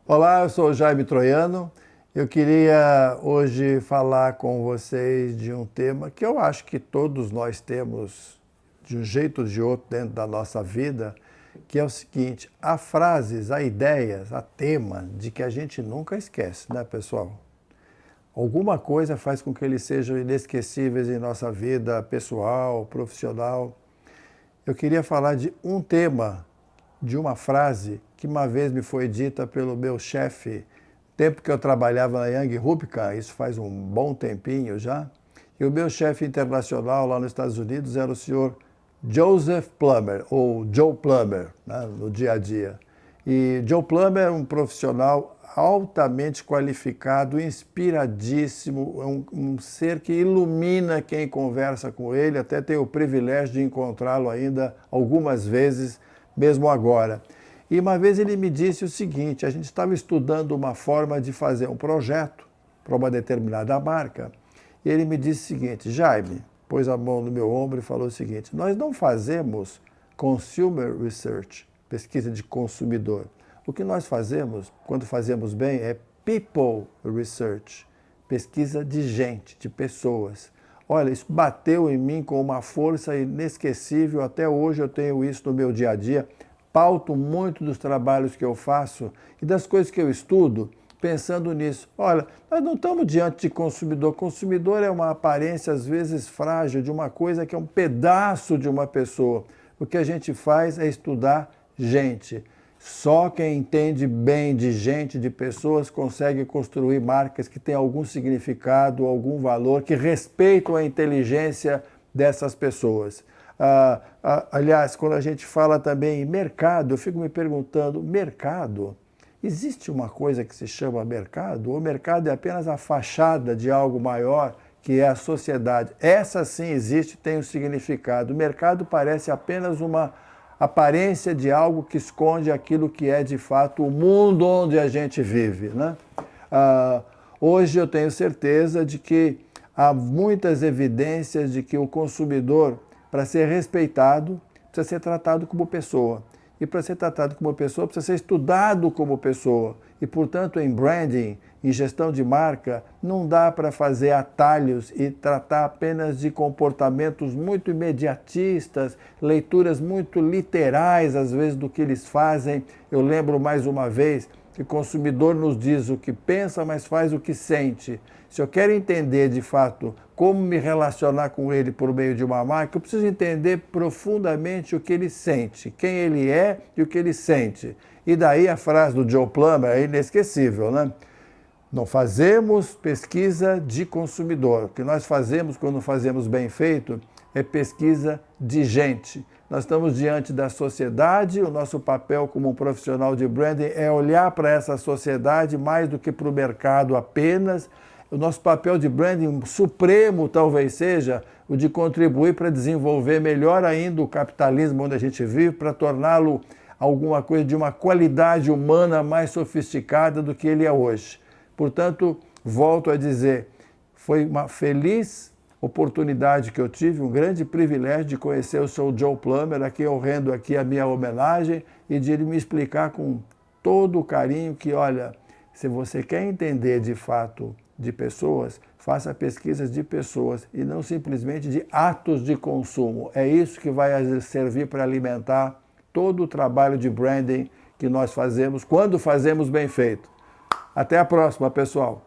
Olá, eu sou o Jaime Troiano. Eu queria hoje falar com vocês de um tema que eu acho que todos nós temos de um jeito ou de outro dentro da nossa vida, que é o seguinte: há frases, há ideias, há temas de que a gente nunca esquece, né, pessoal? Alguma coisa faz com que eles sejam inesquecíveis em nossa vida pessoal, profissional. Eu queria falar de um tema, de uma frase que uma vez me foi dita pelo meu chefe, tempo que eu trabalhava na Young Rupka, isso faz um bom tempinho já, e o meu chefe internacional lá nos Estados Unidos era o senhor Joseph Plummer, ou Joe Plummer, né, no dia a dia. E Joe Plummer é um profissional altamente qualificado, inspiradíssimo, um ser que ilumina quem conversa com ele, até tenho o privilégio de encontrá-lo ainda algumas vezes, mesmo agora. E uma vez ele me disse o seguinte: a gente estava estudando uma forma de fazer um projeto para uma determinada marca, e ele me disse o seguinte: Jaime, pôs a mão no meu ombro e falou o seguinte: nós não fazemos consumer research, pesquisa de consumidor. O que nós fazemos, quando fazemos bem, é people research, pesquisa de gente, de pessoas. Olha, isso bateu em mim com uma força inesquecível, até hoje eu tenho isso no meu dia a dia, pauto muito dos trabalhos que eu faço e das coisas que eu estudo, pensando nisso. Olha, nós não estamos diante de consumidor. Consumidor é uma aparência, às vezes, frágil de uma coisa que é um pedaço de uma pessoa. O que a gente faz é estudar gente. Só quem entende bem de gente, de pessoas, consegue construir marcas que têm algum significado, algum valor, que respeitam a inteligência dessas pessoas. Aliás, quando a gente fala também em mercado, eu fico me perguntando, mercado? Existe uma coisa que se chama mercado? O mercado é apenas a fachada de algo maior, que é a sociedade. Essa sim existe, tem um significado. O mercado parece apenas uma aparência de algo que esconde aquilo que é de fato o mundo onde a gente vive, né? Hoje eu tenho certeza de que há muitas evidências de que o consumidor, para ser respeitado, precisa ser tratado como pessoa. E para ser tratado como pessoa, precisa ser estudado como pessoa. E, portanto, em branding, em gestão de marca, não dá para fazer atalhos e tratar apenas de comportamentos muito imediatistas, leituras muito literais, às vezes, do que eles fazem. Eu lembro mais uma vez que o consumidor nos diz o que pensa, mas faz o que sente. Se eu quero entender, de fato, como me relacionar com ele por meio de uma marca, eu preciso entender profundamente o que ele sente, quem ele é e o que ele sente. E daí a frase do Joe Plummer é inesquecível, né? Não fazemos pesquisa de consumidor. O que nós fazemos quando fazemos bem feito é pesquisa de gente. Nós estamos diante da sociedade, o nosso papel como um profissional de branding é olhar para essa sociedade mais do que para o mercado apenas. O nosso papel de branding supremo talvez seja o de contribuir para desenvolver melhor ainda o capitalismo onde a gente vive, para torná-lo alguma coisa de uma qualidade humana mais sofisticada do que ele é hoje. Portanto, volto a dizer, foi uma feliz oportunidade que eu tive, um grande privilégio de conhecer o Sr. Joe Plummer, a quem eu rendo aqui a minha homenagem, e de ele me explicar com todo o carinho que, olha, se você quer entender de fato de pessoas, faça pesquisas de pessoas e não simplesmente de atos de consumo. É isso que vai servir para alimentar todo o trabalho de branding que nós fazemos, quando fazemos bem feito. Até a próxima, pessoal!